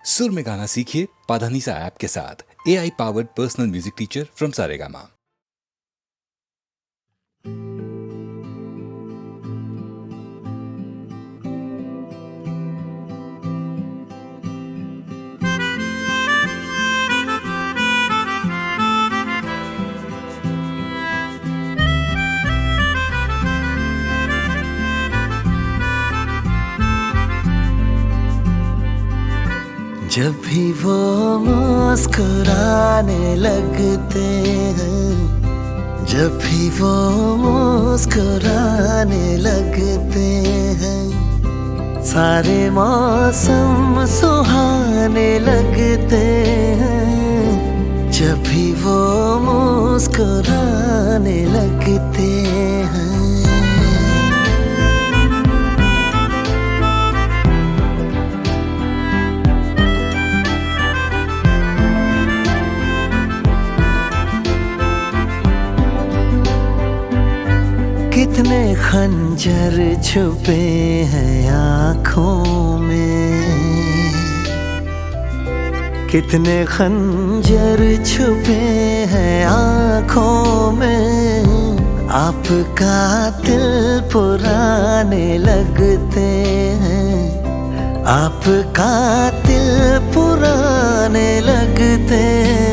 सुर में गाना सीखिए पाधानीसा ऐप के साथ। AI powered personal music teacher from Saregama. जब भी वो मुस्कुराने लगते हैं, जब भी वो मुस्कुराने लगते हैं, सारे मौसम सुहाने लगते हैं। जब भी वो मुस्कुराने लगते हैं। कितने खंजर छुपे हैं आँखों में, कितने खंजर छुपे हैं आँखों में। आपका दिल पुराने लगते हैं, आपका दिल पुराने लगते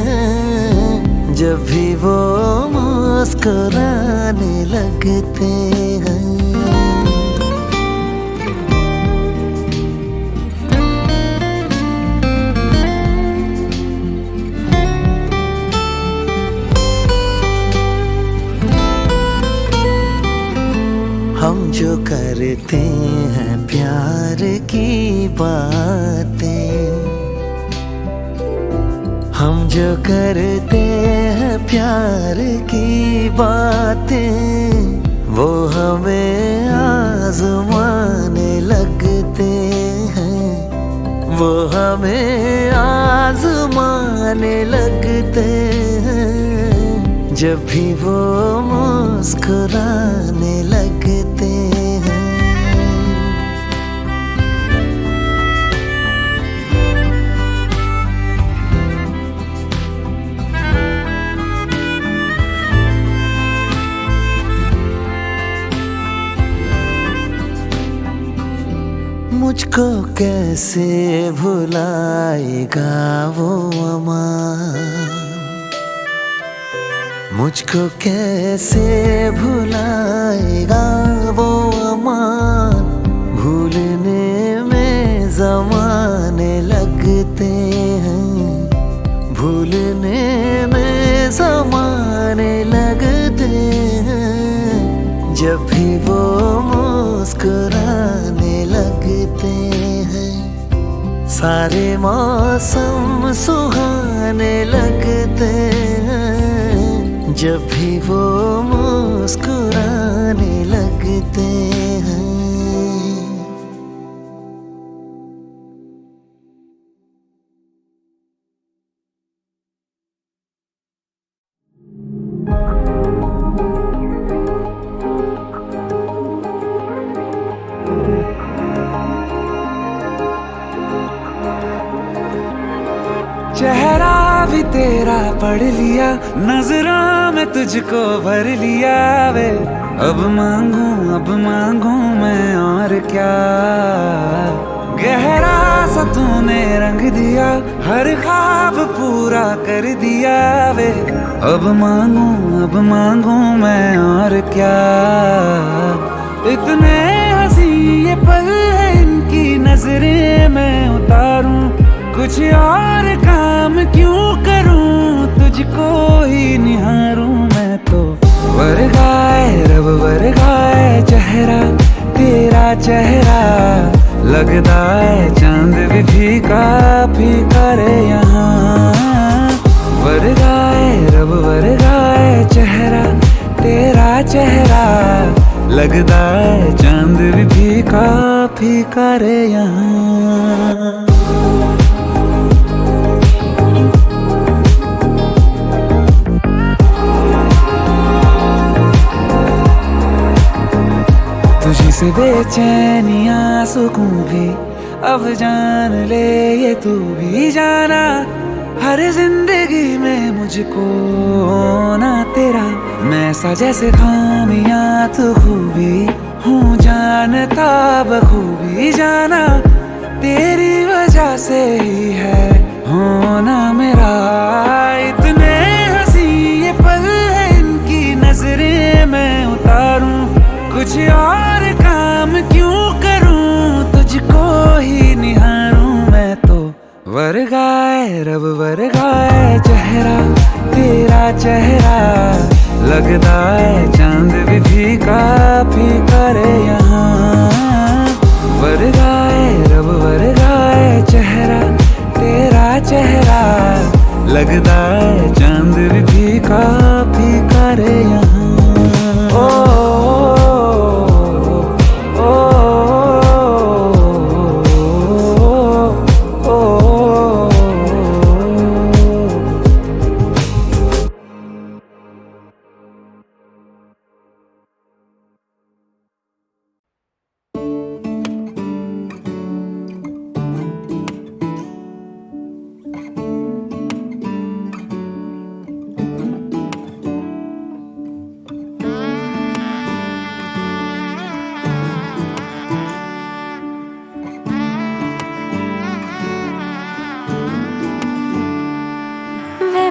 हैं। जब भी वो मुस्कुराने लगते हैं। हम जो करते हैं प्यार की बातें, हम जो करते हैं प्यार की बातें, वो हमें आज़माने लगते हैं, वो हमें आज़माने लगते हैं। जब भी वो मुस्कुराने लगते हैं। मुझको कैसे भुलाएगा वो अमां, मुझको कैसे भुलाएगा वो अमां। भूलने में ज़माने लगते हैं, भूलने में ज़माने लगते हैं। जब भी वो मुस्कुराने लगते हैं, सारे मौसम सुहाने लगते हैं। जब भी वो मुस्कुराने लगते हैं। चेहरा भी तेरा पढ़ लिया, नजरों में तुझको भर लिया वे। अब मांगू मैं और क्या। गहरा सा तूने रंग दिया, हर ख्वाब पूरा कर दिया वे। अब मांगू मैं और क्या। इतने हंसी ये पल है इनकी नजरें मैं उतारूं, कुछ और काम क्यों करूं, तुझको ही निहारूं मैं तो। वर्गाए रब वर्गाए चेहरा तेरा चेहरा, लगता है चांद भी फीका फीका रे यहाँ। वर्गाए रब वर्गाए चेहरा तेरा चेहरा, लगता है चांद भी फीका फीका रे यहाँ। तुझी से बेचैनियां सुकून भी अब जान ले ये तू भी जाना, हर जिंदगी में मुझको ना तेरा मैं सा जैसे खामियां तू खूबी हूँ जानता बखूबी जाना, तेरी वजह से ही है होना मेरा। इतने हंसी ये पल है इनकी नजरें मैं उतारूं, कुछ और काम क्यों करूं तुझको ही निहारूं मैं तो। वर्गाए रब वर्गाए चेहरा तेरा चेहरा, लगता है चांद भी फीका फीका रे यहाँ। वर्गाए रब वर्गाए चेहरा तेरा चेहरा, लगता है चांद भी फीका फीका रे यहाँ।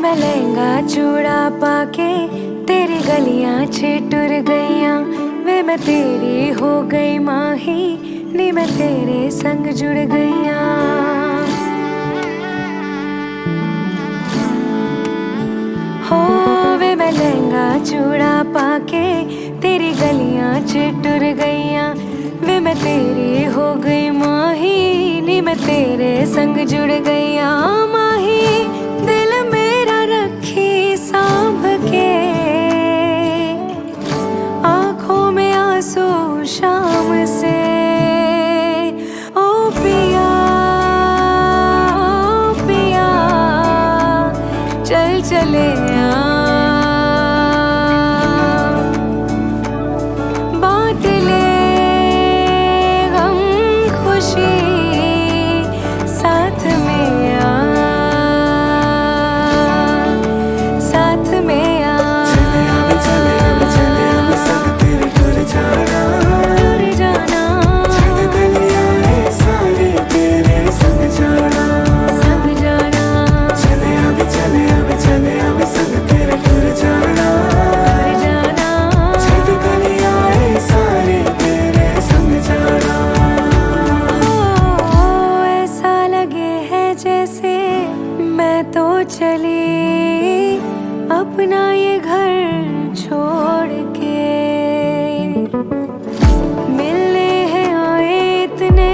मैं लहंगा चूड़ा पाके तेरी गलियां छिटुर गईयां, वे मैं तेरी हो गई माही नी मैं तेरे संग जुड़ गईयां। हो वे मैं लहंगा चूड़ा पाके तेरी गलियां छिटुर गईयां, वे मैं तेरी हो गई माही नी मैं तेरे संग जुड़ गईयां। माही दिल मेरा रखी सांभ के, आंखों में आंसू शाम से। ओ पिया पिया चल चले बांट ले गम खुशी साथ में आ, साथ में आ। टूर जाना संग जाना, हो ऐसा लगे है जैसे मैं तो चली अपना ये घर छोड़ के। मिलने हैं आए इतने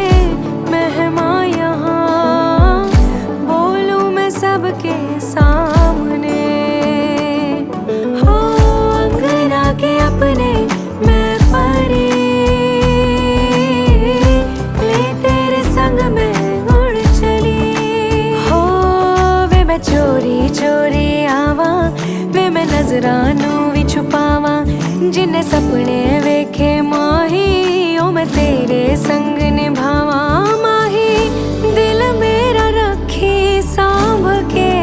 मेहमान यहाँ, बोलूं मैं सबके सामने। हो अंगना के अपने मैं परी, ले तेरे संग में उड़ चली। हो वे मैं चोरी चोरी आवा, वे मैं नजरानू भी छुपावा, जिन्ने सपने वेखे माही ओ मैं तेरे संग निभावा। माही दिल मेरा रखी सांभ के,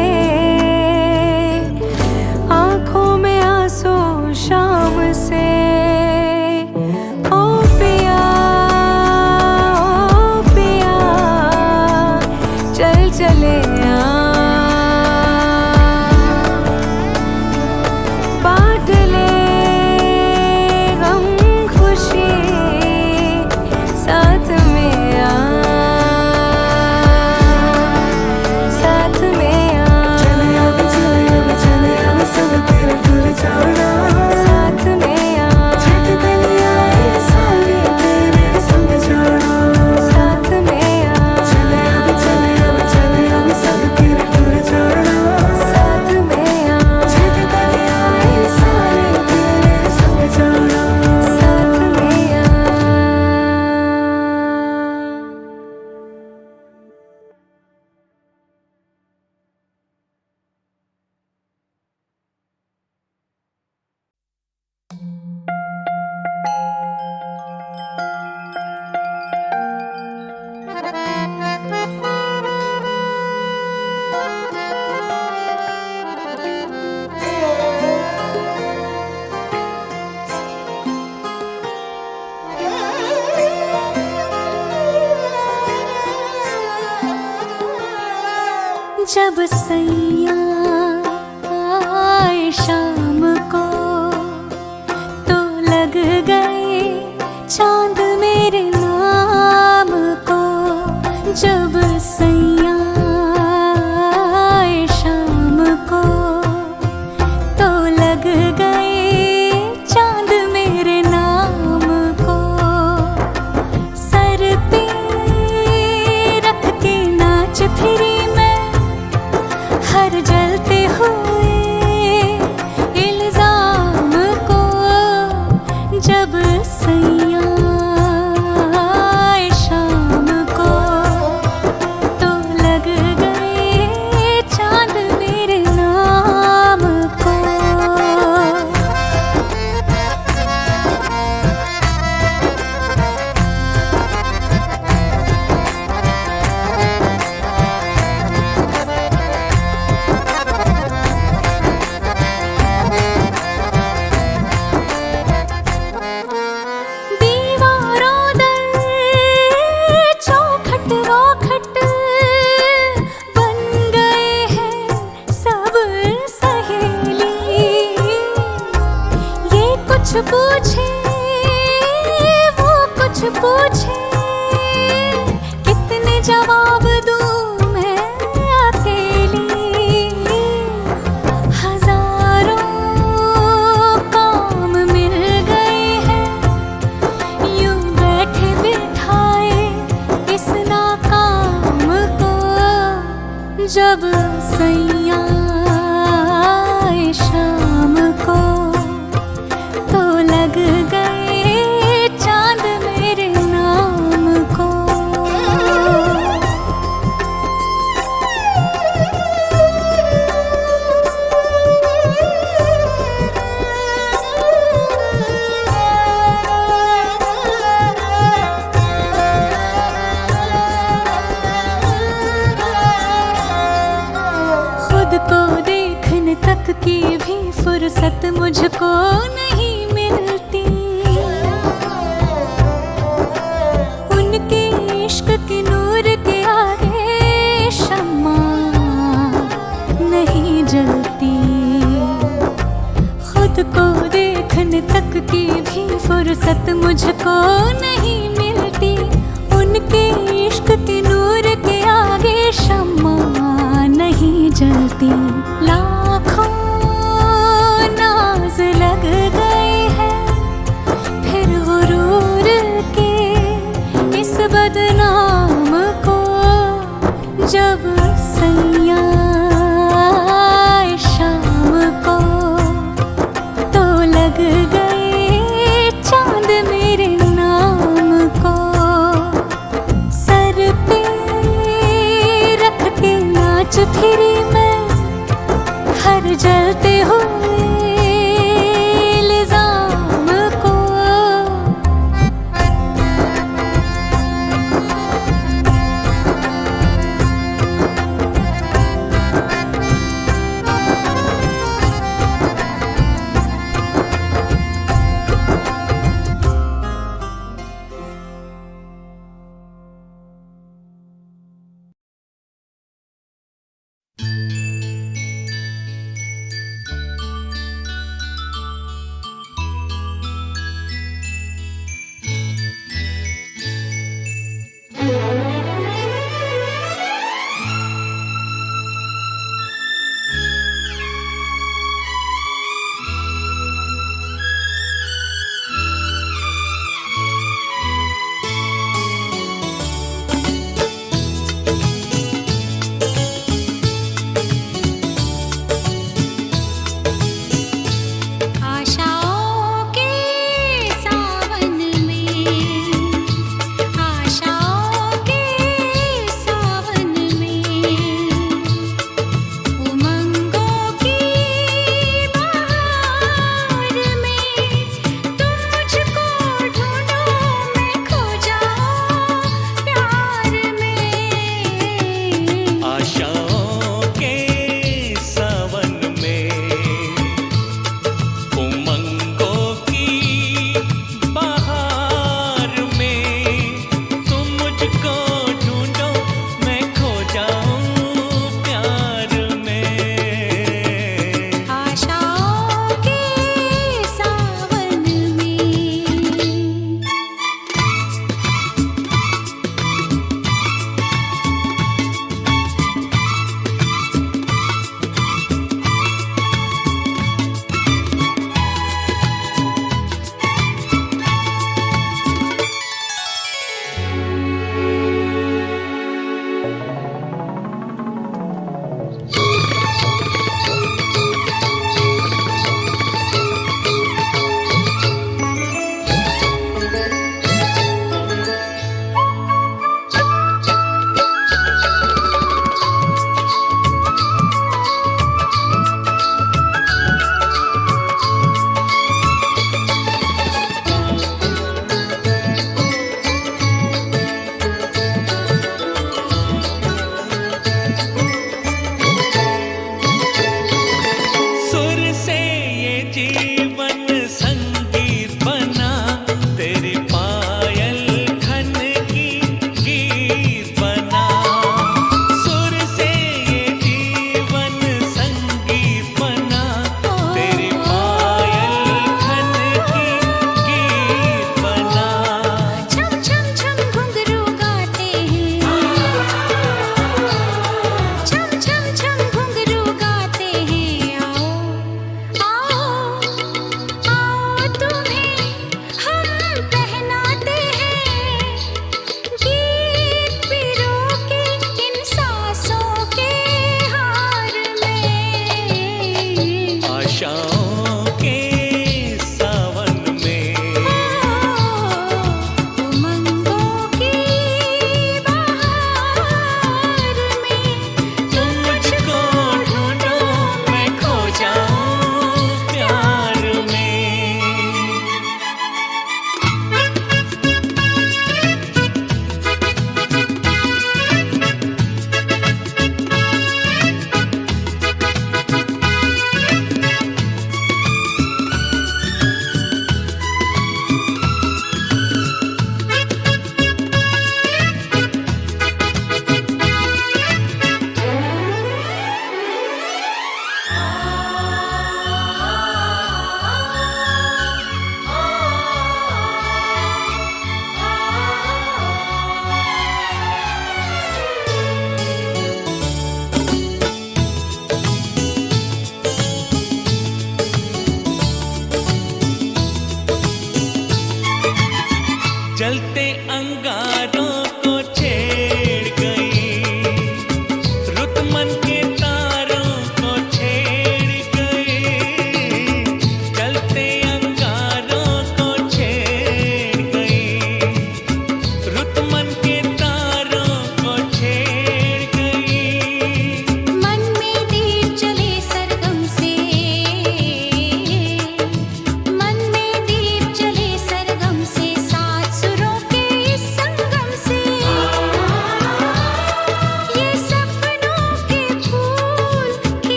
आंखों में आंसू शाम से। ओ पिया चल चले बांट ले गम खुशी साथ में आ, साथ में आ। साथ में आ, साथ में आ। जब सैया आए शाम को तो लग गए चांद मेरे नाम को। जब सैया आए शाम को तो लग गए चांद मेरे नाम को। सर पे रख के नाच फिरी मैं हर जलते हुए इल्जाम को। जब सैया आए शाम को तो लग गए चांद मेरे नाम को। दीवारों दर चौखट वौखट बन गए हैं सब सहेली। ये कुछ पूछे वो कुछ पूछे कितने जवाब दूं मैं अकेली। हजारों काम मिल गए हैं यूं बैठे बिठाए इस नाकाम को। जब सैया आए शाम को तो लग गए चांद मेरे नाम को। खुद को देखने तक की भी फुर्सत मुझको नहीं मिलती। उनके इश्क के नूर के आगे शम्मा नहीं जलती। खुद को देखने तक की भी फुर्सत मुझको नहीं मिलती। उनके इश्क के नूर के आगे शम्मा नहीं जलती। लाखों नाज लग गए हैं फिर गुरूर के इस बदनाम को। जब सैया आए शाम को तो लग गए चांद मेरे नाम को। सर पे रख के नाच फिरी मैं हर जलते हुए